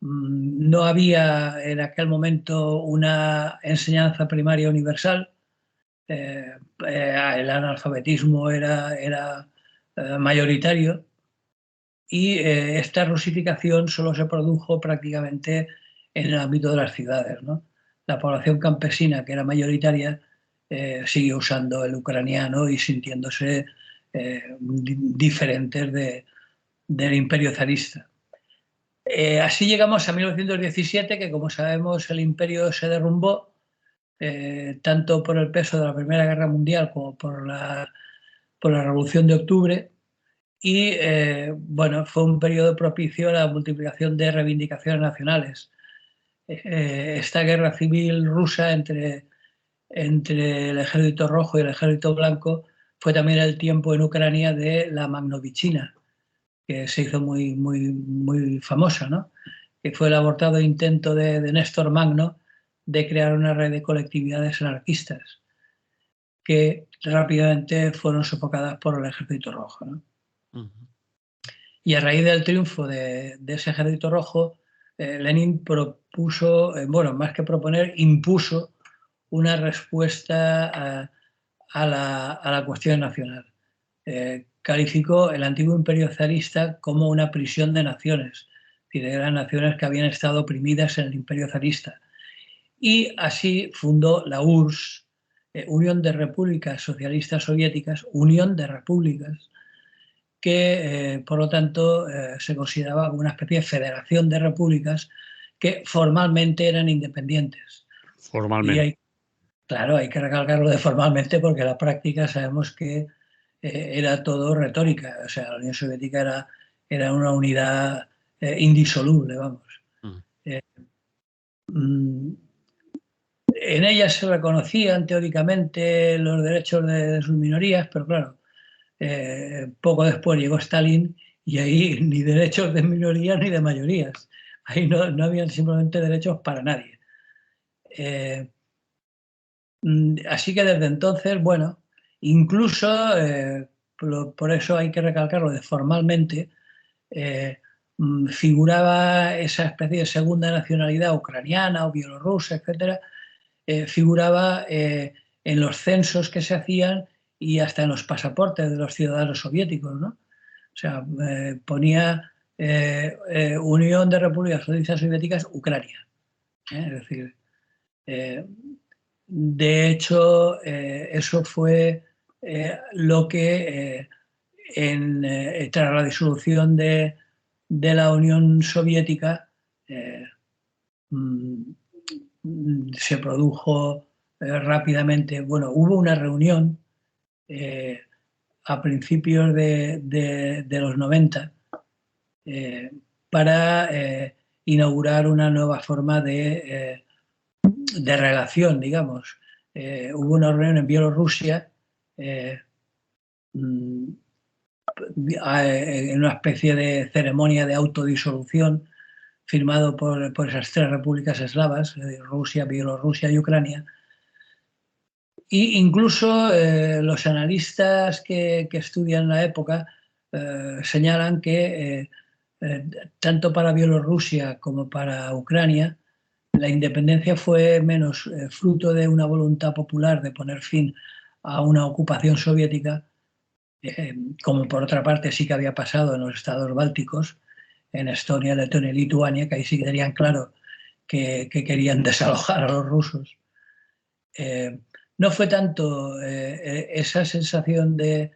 no había en aquel momento una enseñanza primaria universal. El analfabetismo era mayoritario, y esta rusificación solo se produjo prácticamente en el ámbito de las ciudades, ¿no? La población campesina, que era mayoritaria, sigue usando el ucraniano y sintiéndose diferentes del imperio zarista. Así llegamos a 1917, que como sabemos el imperio se derrumbó, tanto por el peso de la Primera Guerra Mundial como por la Revolución de Octubre, y bueno, fue un periodo propicio a la multiplicación de reivindicaciones nacionales. Esta guerra civil rusa entre el Ejército Rojo y el Ejército Blanco fue también el tiempo en Ucrania de la Magnovichina, que se hizo muy famosa, ¿no? Que fue el abortado intento de Néstor Magno de crear una red de colectividades anarquistas que rápidamente fueron sofocadas por el Ejército Rojo, ¿no? Y a raíz del triunfo de ese Ejército Rojo, Lenin propuso, bueno, más que proponer, impuso una respuesta a la cuestión nacional. Calificó el antiguo imperio zarista como una prisión de naciones, es decir, eran naciones que habían estado oprimidas en el imperio zarista. Y así fundó la URSS, Unión de Repúblicas Socialistas Soviéticas, Unión de Repúblicas, que por lo tanto se consideraba como una especie de federación de repúblicas que formalmente eran independientes. Formalmente. Claro, hay que recalcarlo de formalmente porque en la práctica sabemos que era todo retórica. O sea, la Unión Soviética era una unidad indisoluble, vamos. En ella se reconocían teóricamente los derechos de sus minorías, pero claro, poco después llegó Stalin y ahí ni derechos de minorías ni de mayorías. Ahí no habían simplemente derechos para nadie. Así que desde entonces, bueno, incluso, por eso hay que recalcarlo de formalmente, figuraba esa especie de segunda nacionalidad ucraniana o bielorrusa, etcétera, figuraba en los censos que se hacían y hasta en los pasaportes de los ciudadanos soviéticos, ¿no? O sea, ponía Unión de Repúblicas Socialistas Soviéticas, Ucrania. Es decir, de hecho, eso fue lo que tras la disolución de la Unión Soviética se produjo rápidamente. Bueno, hubo una reunión a principios de los 90 para inaugurar una nueva forma de relación, digamos. Hubo una reunión en Bielorrusia en una especie de ceremonia de autodisolución firmado por esas tres repúblicas eslavas, Rusia, Bielorrusia y Ucrania. Y incluso los analistas que estudian la época señalan que tanto para Bielorrusia como para Ucrania la independencia fue menos fruto de una voluntad popular de poner fin a una ocupación soviética, como por otra parte sí que había pasado en los estados bálticos, en Estonia, Letonia y Lituania, que ahí sí que tenían claro que querían desalojar a los rusos. No fue tanto esa sensación de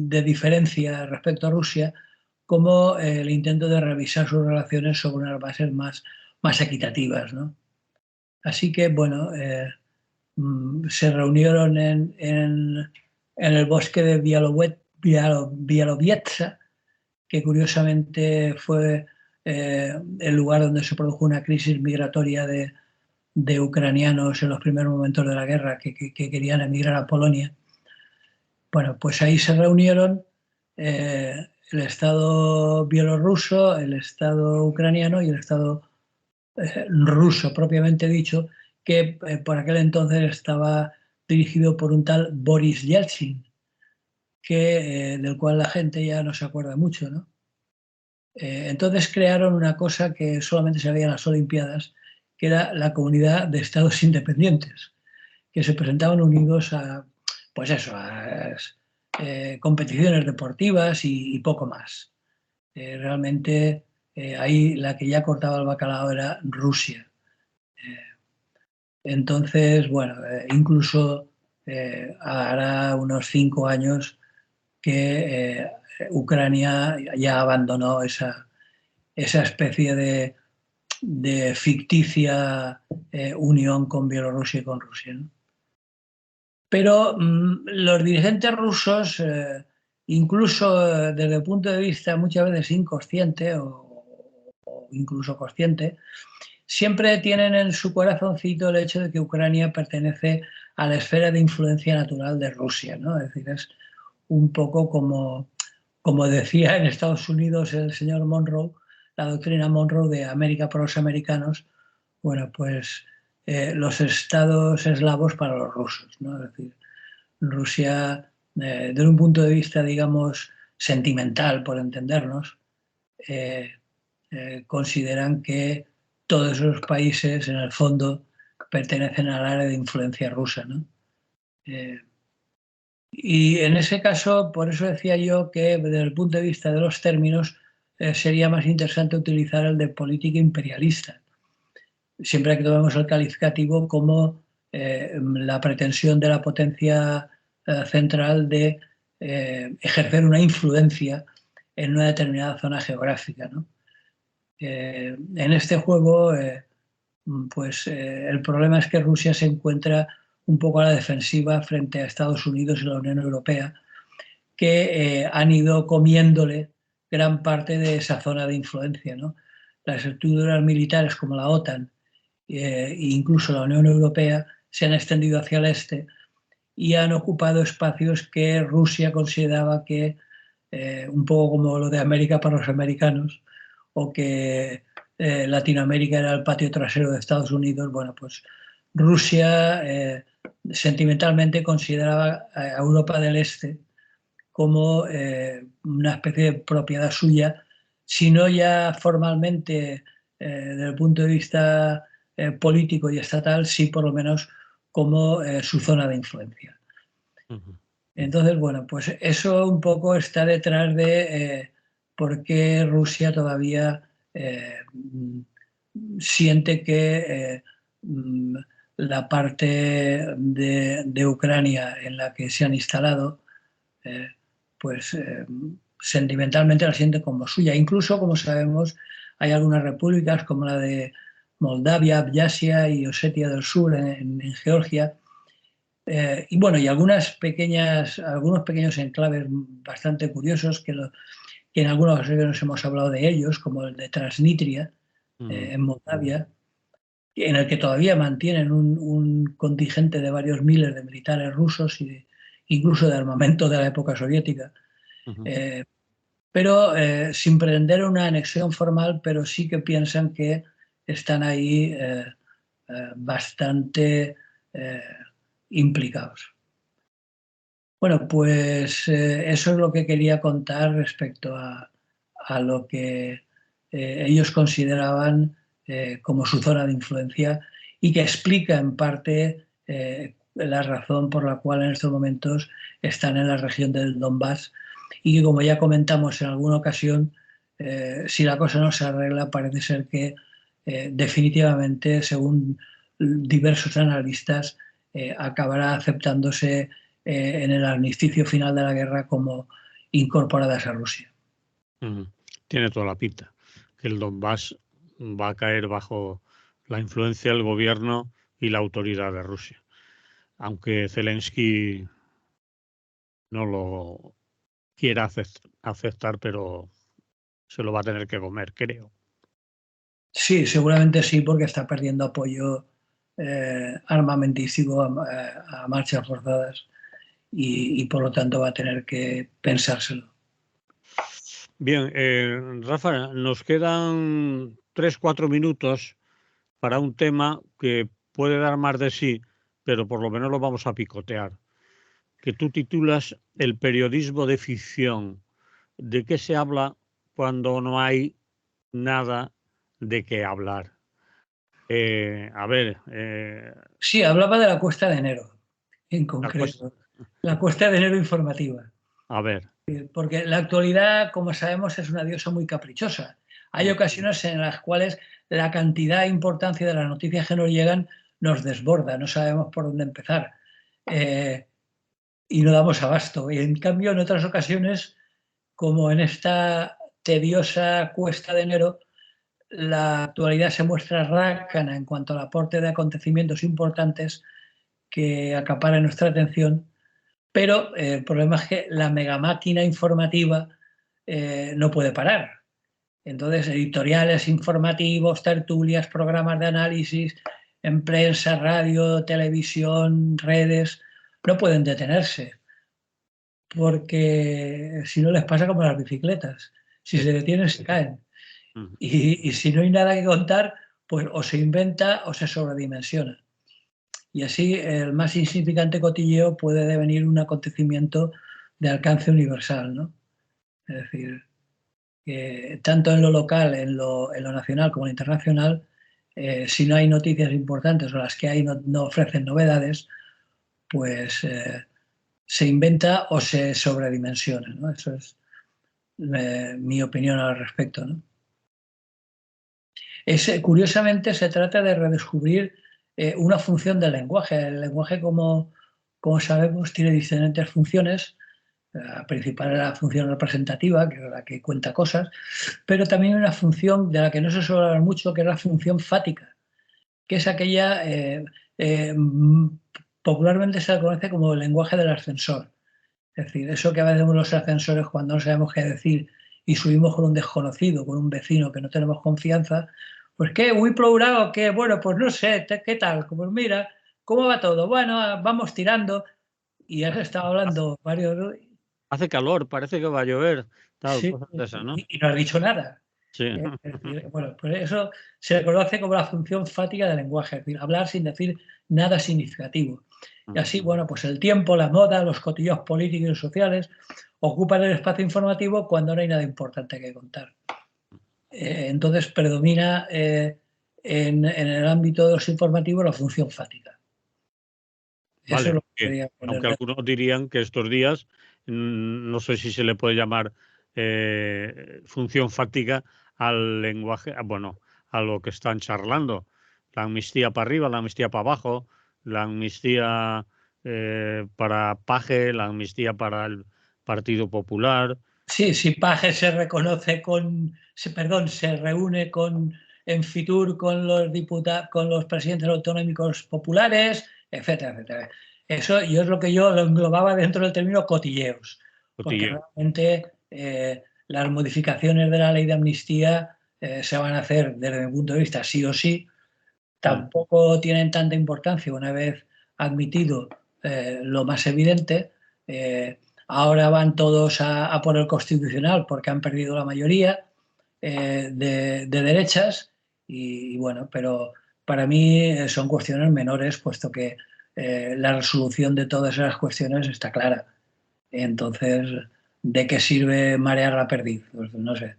diferencia respecto a Rusia como el intento de revisar sus relaciones sobre unas bases más equitativas, ¿no? Así que, bueno, se reunieron en el bosque de Bialowieza, que curiosamente fue el lugar donde se produjo una crisis migratoria de ucranianos en los primeros momentos de la guerra que querían emigrar a Polonia. Bueno, pues ahí se reunieron el Estado bielorruso, el Estado ucraniano y el Estado ruso propiamente dicho, que por aquel entonces estaba dirigido por un tal Boris Yeltsin, del cual la gente ya no se acuerda mucho, ¿no? Entonces crearon una cosa que solamente se veía en las Olimpiadas, que era la Comunidad de Estados Independientes, que se presentaban unidos a, pues eso, a competiciones deportivas y poco más. Realmente ahí la que ya cortaba el bacalao era Rusia. Entonces, bueno, incluso hará unos 5 años que Ucrania ya abandonó esa especie de ficticia unión con Bielorrusia y con Rusia, ¿no? Pero los dirigentes rusos, incluso desde el punto de vista muchas veces inconsciente o incluso consciente, siempre tienen en su corazoncito el hecho de que Ucrania pertenece a la esfera de influencia natural de Rusia, ¿no? Es decir, es un poco como decía en Estados Unidos el señor Monroe, la doctrina Monroe de América para los americanos, bueno, pues los estados eslavos para los rusos, ¿no? Es decir, Rusia, desde un punto de vista, digamos, sentimental, por entendernos, consideran que todos esos países, en el fondo, pertenecen al área de influencia rusa, ¿no? Y en ese caso, por eso decía yo que desde el punto de vista de los términos sería más interesante utilizar el de política imperialista, siempre que tomemos el calificativo como la pretensión de la potencia central de ejercer una influencia en una determinada zona geográfica, ¿no? En este juego, pues el problema es que Rusia se encuentra un poco a la defensiva frente a Estados Unidos y la Unión Europea, que han ido comiéndole gran parte de esa zona de influencia, ¿no? Las estructuras militares como la OTAN e incluso la Unión Europea se han extendido hacia el este y han ocupado espacios que Rusia consideraba que, un poco como lo de América para los americanos, o que Latinoamérica era el patio trasero de Estados Unidos. Bueno, pues Rusia sentimentalmente consideraba a Europa del Este como una especie de propiedad suya, si no ya formalmente desde el punto de vista político y estatal, sí por lo menos como su zona de influencia. Entonces, bueno, pues eso un poco está detrás de por qué Rusia todavía siente que la parte de Ucrania en la que se han instalado, pues sentimentalmente la siente como suya. Incluso, como sabemos, hay algunas repúblicas como la de Moldavia, Abjasia y Osetia del Sur en Georgia, y bueno, y algunos pequeños enclaves bastante curiosos que en algunas ocasiones hemos hablado de ellos, como el de Transnistria, en Moldavia, en el que todavía mantienen un contingente de varios miles de militares rusos y incluso de armamento de la época soviética. Pero sin pretender una anexión formal, pero sí que piensan que están ahí bastante implicados. Bueno, pues eso es lo que quería contar respecto a lo que ellos consideraban como su zona de influencia y que explica en parte la razón por la cual en estos momentos están en la región del Donbass y que, como ya comentamos en alguna ocasión, si la cosa no se arregla, parece ser que definitivamente, según diversos analistas, acabará aceptándose en el armisticio final de la guerra como incorporadas a Rusia. Tiene toda la pinta que el Donbass va a caer bajo la influencia del gobierno y la autoridad de Rusia, aunque Zelensky no lo quiera aceptar, pero se lo va a tener que comer, creo. Sí, seguramente sí, porque está perdiendo apoyo armamentístico a marchas forzadas y por lo tanto va a tener que pensárselo. Bien, Rafa, nos quedan 3-4 minutos para un tema que puede dar más de sí, pero por lo menos lo vamos a picotear, que tú titulas El periodismo de ficción. ¿De qué se habla cuando no hay nada de qué hablar? A ver. Sí, hablaba de la cuesta de enero, en concreto. La cuesta de enero informativa. A ver. Porque la actualidad, como sabemos, es una diosa muy caprichosa. Hay ocasiones en las cuales la cantidad e importancia de las noticias que nos llegan nos desborda, no sabemos por dónde empezar y no damos abasto. Y en cambio, en otras ocasiones, como en esta tediosa cuesta de enero, la actualidad se muestra rácana en cuanto al aporte de acontecimientos importantes que acaparan nuestra atención, pero el problema es que la megamáquina informativa no puede parar. Entonces, editoriales informativos, tertulias, programas de análisis en prensa, radio, televisión, redes, no pueden detenerse, porque si no les pasa como las bicicletas. Si se detienen, se caen. Y si no hay nada que contar, pues o se inventa o se sobredimensiona. Y así el más insignificante cotilleo puede devenir un acontecimiento de alcance universal, ¿no? Es decir, que tanto en lo local, en lo nacional como en lo internacional, si no hay noticias importantes o las que hay no ofrecen novedades, pues se inventa o se sobredimensiona, ¿no? Eso es mi opinión al respecto, ¿no? Curiosamente se trata de redescubrir una función del lenguaje. El lenguaje, como sabemos, tiene diferentes funciones. La principal es la función representativa, que es la que cuenta cosas, pero también hay una función de la que no se suele hablar mucho, que es la función fática, que es aquella, popularmente se la conoce como el lenguaje del ascensor. Es decir, eso que a veces en los ascensores cuando no sabemos qué decir y subimos con un desconocido, con un vecino que no tenemos confianza, pues ¿qué? ¿Muy plurado? ¿Qué? Bueno, pues no sé, ¿qué tal? Pues mira, ¿cómo va todo? Bueno, vamos tirando. Y has estado hablando varios... Hace calor, parece que va a llover, tal, Sí, cosas de esas, ¿no? y no has dicho nada. Sí. Es decir, bueno, pues eso se le conoce como la función fática del lenguaje, es decir, hablar sin decir nada significativo. Y así, bueno, pues el tiempo, la moda, los cotillos políticos y sociales ocupan el espacio informativo cuando no hay nada importante que contar. Entonces predomina en el ámbito de los informativos la función fática. Eso Vale, es lo que que quería aunque poner. algunos dirían que estos días, no sé si se le puede llamar función fáctica al lenguaje, bueno, a lo que están charlando. La amnistía para arriba, la amnistía para abajo, la amnistía para Paje, la amnistía para el Partido Popular. Sí, si Paje se reconoce perdón, se reúne en Fitur con los con los presidentes autonómicos populares, etcétera, etcétera. Eso yo es lo que yo lo englobaba dentro del término cotilleos, porque Cotilleo. realmente las modificaciones de la ley de amnistía se van a hacer desde mi punto de vista sí o sí, tampoco tienen tanta importancia una vez admitido lo más evidente. Ahora van todos a por el constitucional porque han perdido la mayoría de derechas y bueno, pero para mí son cuestiones menores puesto que la resolución de todas esas cuestiones está clara. Entonces, ¿de qué sirve marear la perdiz? Pues no sé.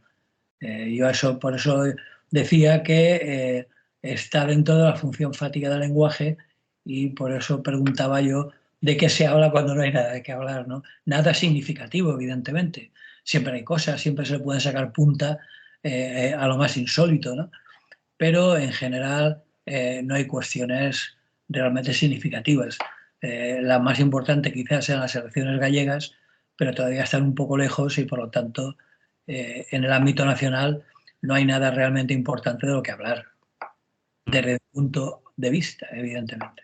Yo eso, por eso decía que está dentro de la función fática del lenguaje y por eso preguntaba yo de qué se habla cuando no hay nada de qué hablar, ¿no? Nada significativo, evidentemente. Siempre hay cosas, siempre se le puede sacar punta a lo más insólito, ¿no? Pero en general no hay cuestiones realmente significativas. La más importante quizás sean las elecciones gallegas, pero todavía están un poco lejos y por lo tanto en el ámbito nacional no hay nada realmente importante de lo que hablar, desde el punto de vista, evidentemente.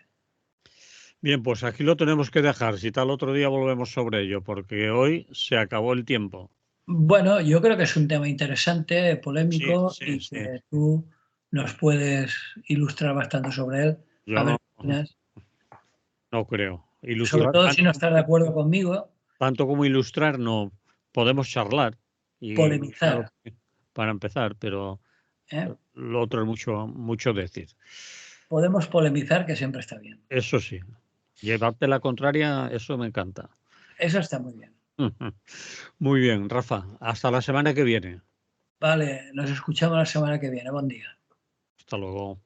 Bien, pues aquí lo tenemos que dejar. Si tal otro día volvemos sobre ello, porque hoy se acabó el tiempo. Bueno, yo creo que es un tema interesante, Sí, polémico sí, y sí. que tú nos puedes ilustrar bastante sobre él. A Yo ver no, qué opinas. no creo. Sobre Ilustrar todo si no estás de acuerdo conmigo, tanto como ilustrar, no. Podemos charlar y claro, polemizar. para empezar, pero ¿Eh? lo otro es mucho, mucho decir. Podemos polemizar, que siempre está bien. Eso sí, llevarte la contraria, eso me encanta. Eso está muy bien. Muy bien, Rafa. Hasta la semana que viene. Vale, nos escuchamos la semana que viene. Buen día. Hasta luego.